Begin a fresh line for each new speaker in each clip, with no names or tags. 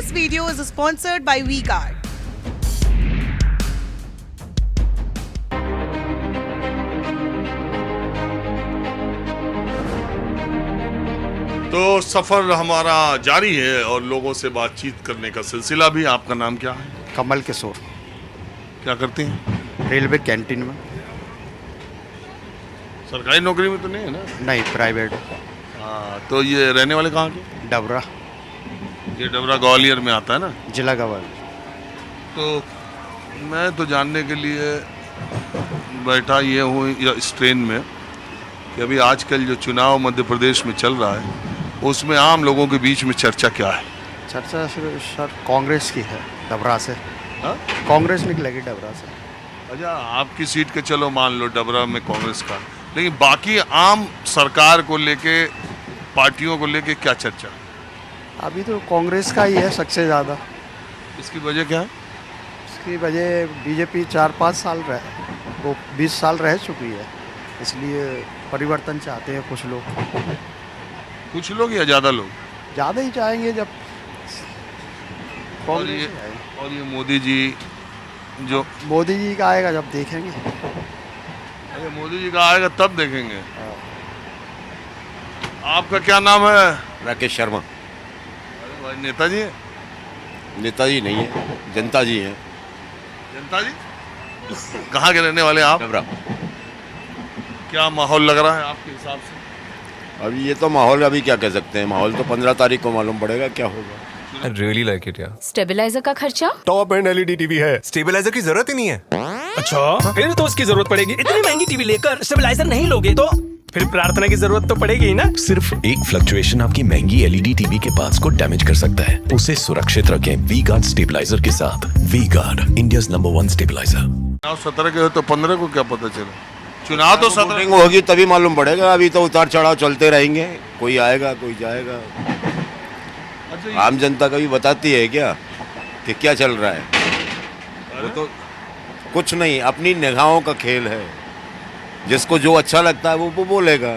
This video is sponsored by V-Guard.
तो सफ़र हमारा जारी है और लोगों से बातचीत करने का सिलसिला भी। आपका नाम क्या है?
कमल किशोर,
क्या करते हैं?
रेलवे कैंटीन में।
सरकारी नौकरी में तो नहीं है ना?
नहीं, प्राइवेट।
हाँ, तो ये रहने वाले कहाँ के?
डबरा,
ये डबरा ग्वालियर में आता है ना?
जिला ग्वालियर।
तो मैं तो जानने के लिए बैठा ये हूँ इस ट्रेन में कि अभी आजकल जो चुनाव मध्य प्रदेश में चल रहा है उसमें आम लोगों के बीच में चर्चा क्या है?
चर्चा सर कांग्रेस की है, डबरा से।
हाँ?
कांग्रेस निकलेगी डबरा से।
अच्छा, आपकी सीट के चलो मान लो डबरा में कांग्रेस का, लेकिन बाकी आम सरकार को लेके, पार्टियों को लेके क्या चर्चा?
अभी तो कांग्रेस का ही है सबसे ज़्यादा।
इसकी वजह क्या है?
इसकी वजह बीजेपी 4-5 साल वो 20 साल रह चुकी है, इसलिए परिवर्तन चाहते हैं कुछ लोग।
कुछ लोग या ज़्यादा लोग?
ज़्यादा ही चाहेंगे जब
और ये मोदी जी जो
मोदी जी का आएगा जब देखेंगे।
अरे मोदी जी का आएगा तब देखेंगे। आपका क्या नाम है?
राकेश शर्मा।
अरे भाई, नेताजी है?
नेताजी नहीं है, जनता जी हैं।
जनता जी? कहाँ के रहने वाले आप?
डबरा।
क्या माहौल लग रहा है आपके हिसाब से?
अभी ये तो माहौल अभी क्या कह सकते हैं, माहौल तो 15 तारीख को मालूम पड़ेगा क्या होगा।
I really like it, yeah.
Stabilizer का खर्चा?
टॉप एंड एलईडी टीवी है,
स्टेबलाइजर की जरूरत ही नहीं है।
अच्छा फिर तो उसकी जरूरत पड़ेगी।
इतनी महंगी टीवी लेकर स्टेबलाइजर नहीं लोगे तो
फिर प्रार्थना की जरूरत तो पड़ेगी ही ना।
सिर्फ एक फ्लक्चुएशन आपकी महंगी एलईडी टीवी के पार्ट्स को डैमेज कर सकता है। उसे सुरक्षित रखें V-Guard स्टेबलाइजर के साथ। V-Guard, India's number 1 stabiliser.
चुनाव 17 के हो तो 15 को क्या पता चला? चुनाव तो 17
वोटिंग होगी तभी मालूम पड़ेगा। अभी तो उतार चढ़ाव चलते रहेंगे, कोई आएगा कोई जाएगा।
अच्छा,
आम जनता कभी बताती है क्या कि क्या चल रहा है? वो तो कुछ नहीं, अपनी निगाहों का खेल है। जिसको जो अच्छा लगता है वो बोलेगा।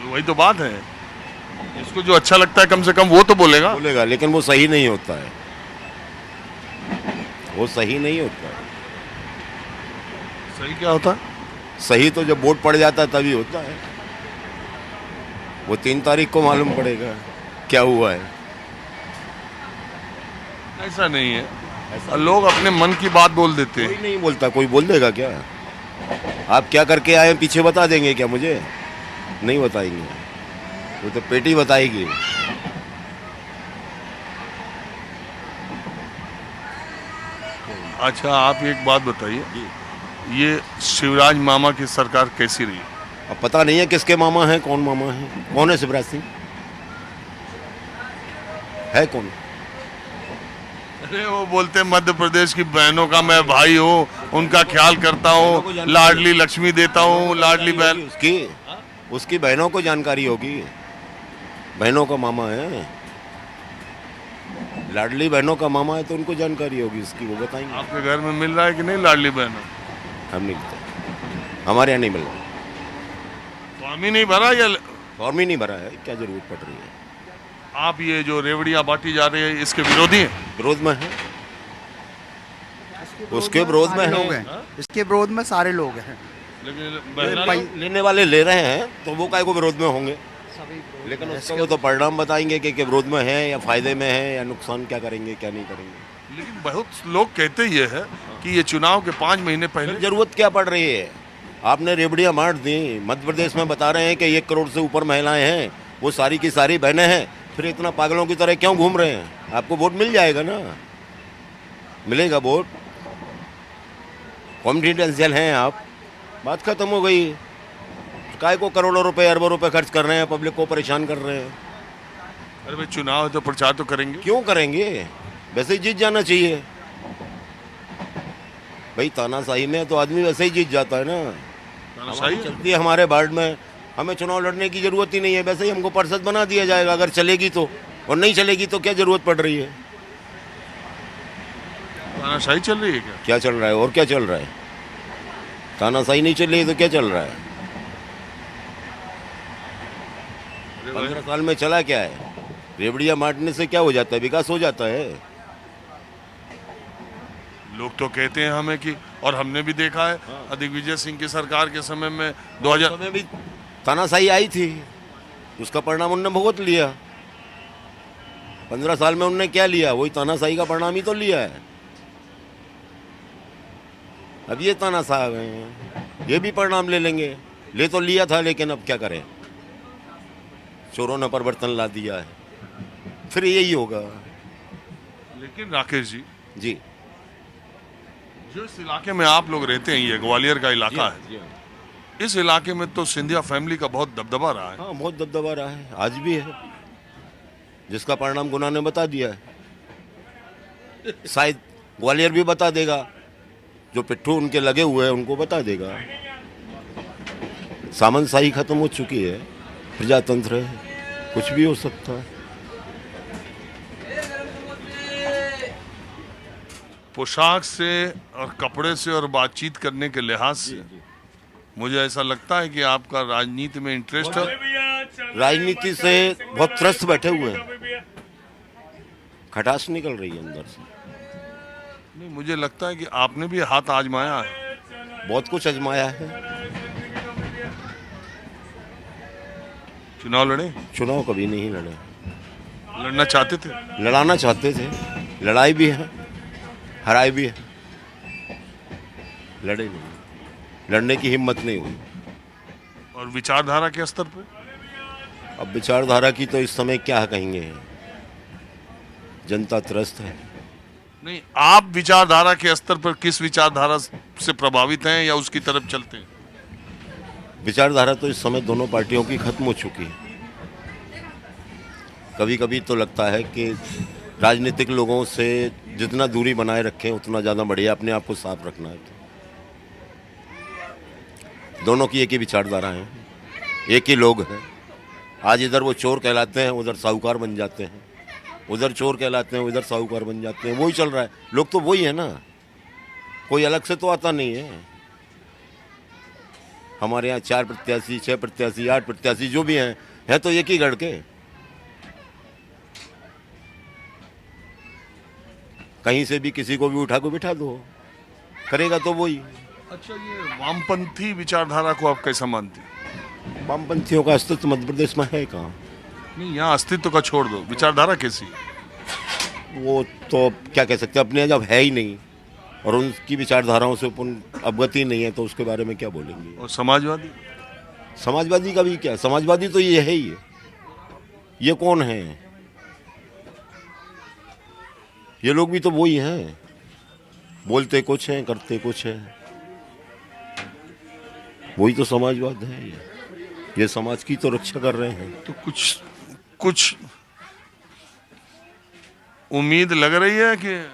वही तो बात है, इसको जो अच्छा लगता है कम से कम वो तो बोलेगा।
लेकिन वो सही नहीं होता है, वो सही नहीं होता है।
सही क्या होता है?
सही तो जब वोट पड़ जाता है तभी होता है। वो 3 तारीख को मालूम पड़ेगा क्या हुआ है।
ऐसा नहीं है, लोग अपने मन की बात बोल देते हैं।
कोई नहीं बोलता, कोई बोल देगा क्या? आप क्या करके आए पीछे बता देंगे क्या मुझे? नहीं बताएंगे, वो तो पेटी बताएगी।
अच्छा, आप एक बात बताइए, ये शिवराज मामा की सरकार कैसी रही?
अब पता नहीं है किसके मामा हैं, कौन मामा है। कौन है शिवराज सिंह? है कौन?
अरे वो बोलते हैं मध्य प्रदेश की बहनों का मैं भाई हूँ, उनका ख्याल करता हूँ, लाडली लक्ष्मी देता हूँ, लाडली बहन।
उसकी बहनों को जानकारी होगी, बहनों का मामा है। लाडली बहनों का मामा है तो उनको जानकारी होगी उसकी, वो बताएंगे।
आपके घर में मिल रहा है कि नहीं लाडली बहनों?
हम नहीं मिलते, हमारे यहाँ नहीं मिल रहा।
फॉर्म ही नहीं भरा या
फॉर्म ही नहीं भरा है, क्या जरूरत पड़ रही है?
आप ये जो रेवड़ियाँ बांटी जा रही है इसके विरोधी हैं?
विरोध में है, उसके विरोध में
लोग
है।
हैं, इसके विरोध में सारे लोग हैं।
लेकिन
लेने वाले ले रहे हैं तो वो काय को विरोध में होंगे। लेकिन उसका वो तो परिणाम बताएंगे कि विरोध में है या फायदे में है या नुकसान क्या करेंगे क्या नहीं करेंगे।
लेकिन बहुत लोग कहते ये है कि ये चुनाव के 5 महीने पहले
जरूरत क्या पड़ रही है? आपने रेवड़ियाँ बांट दी। मध्य प्रदेश में बता रहे हैं कि 1 करोड़ से ऊपर महिलाएं हैं, वो सारी की सारी बहनें हैं। फिर इतना पागलों की तरह क्यों घूम रहे हैं? आपको वोट मिल जाएगा ना, मिलेगा वोट। कॉन्फिडेंशियल हैं आप, बात खत्म हो गई। काय को करोड़ों रुपए अरबों रुपए खर्च कर रहे हैं, पब्लिक को परेशान कर रहे हैं।
अरे भाई, चुनाव है तो प्रचार तो करेंगे।
क्यों करेंगे? वैसे ही जीत जाना चाहिए भाई। तानाशाही में तो आदमी वैसे ही जीत जाता है ना।
तानाशाही
चलती है हमारे वार्ड में, हमें चुनाव लड़ने की जरूरत ही नहीं है। वैसे ही हमको पार्षद बना दिया जाएगा अगर चलेगी तो, और नहीं चलेगी तो क्या जरूरत पड़ रही है?
तानाशाही चल रही है क्या?
क्या चल रहा है और क्या चल रहा है? तानाशाही नहीं चल रही तो क्या चल रहा है? 15 साल में चला क्या है? रेवड़िया मारने से क्या हो जाता है, विकास हो जाता है।
लोग तो कहते हैं हमें कि, और हमने भी देखा है दिग्विजय सिंह की सरकार के समय में 2000
में भी तानाशाही आई थी, उसका परिणाम उनने भुगत लिया। 15 साल में उनने क्या लिया, वही तानाशाही का परिणाम ही तो लिया है। अब ये तानाशाह आ गए हैं, ये भी परिणाम ले लेंगे। ले तो लिया था, लेकिन अब क्या करें, चोरों ने परिवर्तन ला दिया है, फिर यही होगा।
लेकिन राकेश जी, जो इस इलाके में आप लोग रहते हैं, ये ग्वालियर का इलाका है, इस इलाके में तो सिंधिया फैमिली का बहुत दबदबा रहा है।
हाँ, बहुत दबदबा रहा है, आज भी है, जिसका परिणाम गुना ने बता दिया है। शायद ग्वालियर भी बता देगा, जो पिट्ठू उनके लगे हुए हैं उनको बता देगा। सामंतशाही खत्म हो चुकी है, प्रजातंत्र है, कुछ भी हो सकता है।
पोशाक से और कपड़े से और बातचीत करने के लिहाज से मुझे ऐसा लगता है कि आपका राजनीति में इंटरेस्ट है।
राजनीति से बहुत त्रस्त बैठे हुए हैं, खटास निकल रही है अंदर से।
नहीं, मुझे लगता है कि आपने भी हाथ आजमाया है,
बहुत कुछ आजमाया है।
चुनाव लड़े?
चुनाव कभी नहीं लड़े।
लड़ना चाहते थे?
लड़ाना चाहते थे, लड़ाई भी है, हराई भी है, लड़े नहीं, लड़ने की हिम्मत नहीं हुई।
और विचारधारा के स्तर पे?
अब विचारधारा की तो इस समय क्या कहेंगे, जनता त्रस्त है।
नहीं, आप विचारधारा के स्तर पर किस विचारधारा से प्रभावित हैं या उसकी तरफ चलते हैं?
विचारधारा तो इस समय दोनों पार्टियों की खत्म हो चुकी है। कभी कभी तो लगता है कि राजनीतिक लोगों से जितना दूरी बनाए रखें उतना ज़्यादा बढ़िया, अपने आप को साफ रखना है। तो दोनों की एक ही विचारधारा है, एक ही लोग हैं। आज इधर वो चोर कहलाते हैं, उधर साहूकार बन जाते हैं, उधर चोर कहलाते हैं, उधर साहूकार बन जाते हैं। वही चल रहा है, लोग तो वही है ना, कोई अलग से तो आता नहीं है। हमारे यहाँ 4 प्रत्याशी, 6 प्रत्याशी, 8 प्रत्याशी जो भी हैं तो एक ही गढ़ के। कहीं से भी किसी को भी उठा को बिठा दो, करेगा तो वही।
अच्छा, ये वामपंथी विचारधारा को आप कैसा मानते हैं?
वामपंथियों का अस्तित्व मध्य प्रदेश में है कहाँ?
नहीं, यहाँ अस्तित्व का छोड़ दो, विचारधारा कैसी?
वो तो क्या कह सकते हैं, अपने जब है ही नहीं और उनकी विचारधाराओं से अपन अवगति नहीं है तो उसके बारे में क्या बोलेंगे।
और समाजवादी?
समाजवादी का भी क्या, समाजवादी तो ये है ही है। ये कौन है? ये लोग भी तो वही हैं, बोलते कुछ हैं, करते कुछ हैं। वही तो समाजवाद है। ये समाज की तो रक्षा कर रहे हैं।
तो कुछ उम्मीद लग रही है कि?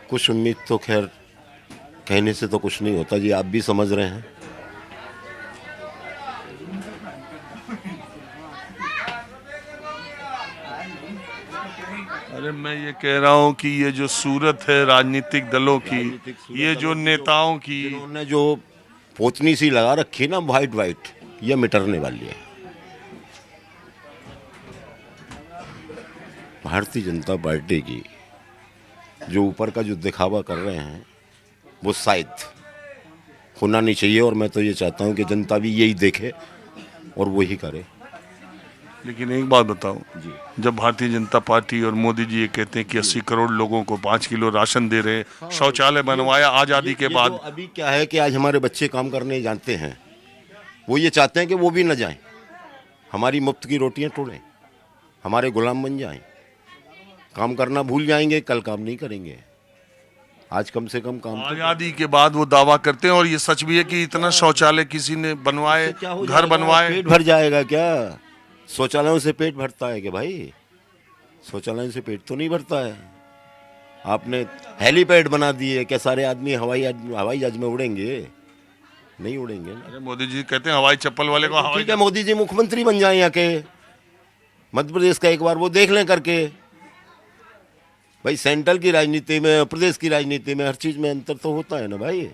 कुछ उम्मीद तो खैर कहने से तो कुछ नहीं होता जी, आप भी समझ रहे हैं।
अरे मैं ये कह रहा हूँ कि ये जो सूरत है राजनीतिक दलों की, ये जो नेताओं की,
उन्होंने जो पोतनी सी लगा रखी ना वाइट, ये मिटरने वाली है। भारतीय जनता पार्टी की जो ऊपर का जो दिखावा कर रहे हैं वो शायद होना नहीं चाहिए, और मैं तो ये चाहता हूँ कि जनता भी यही देखे और वही करे।
लेकिन एक बात बताओ
जी,
जब भारतीय जनता पार्टी और मोदी जी ये कहते हैं कि 80 करोड़ लोगों को 5 किलो राशन दे रहे, शौचालय बनवाया आज़ादी के बाद,
तो अभी क्या है कि आज हमारे बच्चे काम करने जानते हैं, वो ये चाहते हैं कि वो भी न जाएं, हमारी मुफ्त की रोटियां तोड़ें, हमारे गुलाम बन जाएं, काम करना भूल जाएंगे, कल काम नहीं करेंगे। आज कम से कम काम
आज़ादी के बाद वो दावा करते हैं, और ये सच भी है कि इतना शौचालय किसी ने बनवाए, घर बनवाए।
पेट भर जाएगा क्या? शौचालयों से पेट भरता है कि भाई? शौचालयों से पेट तो नहीं भरता है। आपने हेलीपैड बना दिए, क्या सारे आदमी हवाई जहाज में उड़ेंगे? नहीं उड़ेंगे ना।
अरे मोदी जी कहते हैं हवाई चप्पल वाले को हवाई।
ठीक है, मोदी जी मुख्यमंत्री बन जाए यहाँ के मध्य प्रदेश का, एक बार वो देख लें करके। भाई सेंट्रल की राजनीति में, प्रदेश की राजनीति में हर चीज में अंतर तो होता है ना भाई।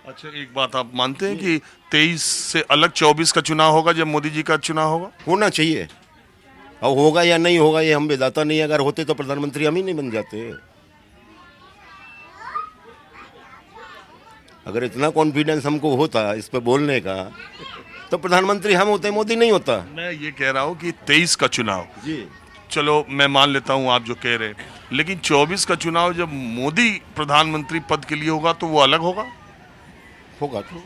अच्छा, एक बात आप मानते हैं कि 23 से अलग 24 का चुनाव होगा जब मोदी जी का चुनाव होगा?
होना चाहिए, अब होगा या नहीं होगा ये हम विधाता नहीं है। अगर होते तो प्रधानमंत्री हम ही नहीं बन जाते। अगर इतना कॉन्फिडेंस हमको होता इस पे बोलने का तो प्रधानमंत्री हम होते, मोदी नहीं होता।
मैं ये कह रहा हूँ कि 23 का चुनाव,
जी
चलो मैं मान लेता हूँ आप जो कह रहे हैं, लेकिन 24 का चुनाव जब मोदी प्रधानमंत्री पद के लिए होगा तो वो अलग होगा।
होगा तो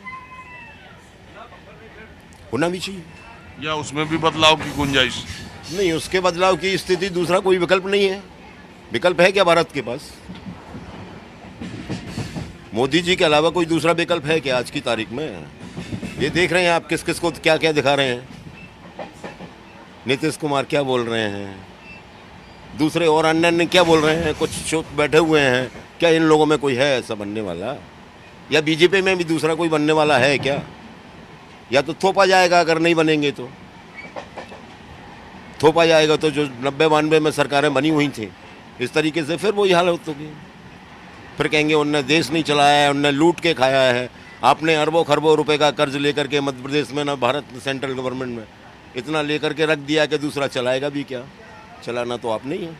होना भी चाहिए।
या उसमें भी बदलाव की गुंजाइश?
नहीं, उसके बदलाव की स्थिति दूसरा कोई विकल्प नहीं है। विकल्प है क्या भारत के पास? मोदी जी के अलावा कोई दूसरा विकल्प है क्या आज की तारीख में? ये देख रहे हैं आप किस किस को क्या क्या दिखा रहे हैं। नीतीश कुमार क्या बोल रहे हैं, दूसरे और अन्य क्या बोल रहे हैं, कुछ चुप बैठे हुए हैं। क्या इन लोगों में कोई है ऐसा बनने वाला? या बीजेपी में भी दूसरा कोई बनने वाला है क्या? या तो थोपा जाएगा, अगर नहीं बनेंगे तो थोपा जाएगा। तो जो 90-92 में सरकारें बनी हुई थी इस तरीके से फिर वही हालत होगी। फिर कहेंगे उनने देश नहीं चलाया है, उनने लूट के खाया है। आपने अरबों खरबों रुपए का कर्ज लेकर के मध्य प्रदेश में ना भारत सेंट्रल गवर्नमेंट में इतना लेकर के रख दिया कि दूसरा चलाएगा भी क्या? चलाना तो आप नहीं है।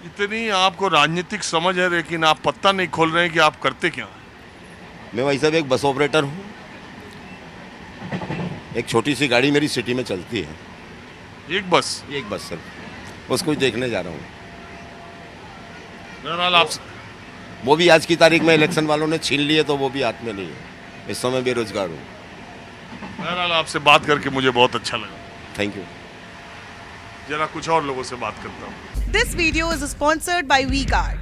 इतनी आपको राजनीतिक समझ है लेकिन आप पत्ता नहीं खोल रहे हैं कि आप करते क्या हैं।
मैं भाई साहब एक बस ऑपरेटर हूँ। एक छोटी सी गाड़ी मेरी सिटी में चलती है।
एक बस
सर, उसको ही देखने जा रहा हूँ।
बहरहाल आप
वो भी आज की तारीख में इलेक्शन वालों ने छीन लिए तो वो भी हाथ में नहीं है। इस समय बेरोजगार हूँ।
बहरहाल आपसे बात करके मुझे बहुत अच्छा लगा।
Thank you.
जरा कुछ और लोगों से बात करता हूँ।
This video is sponsored by WeGuard.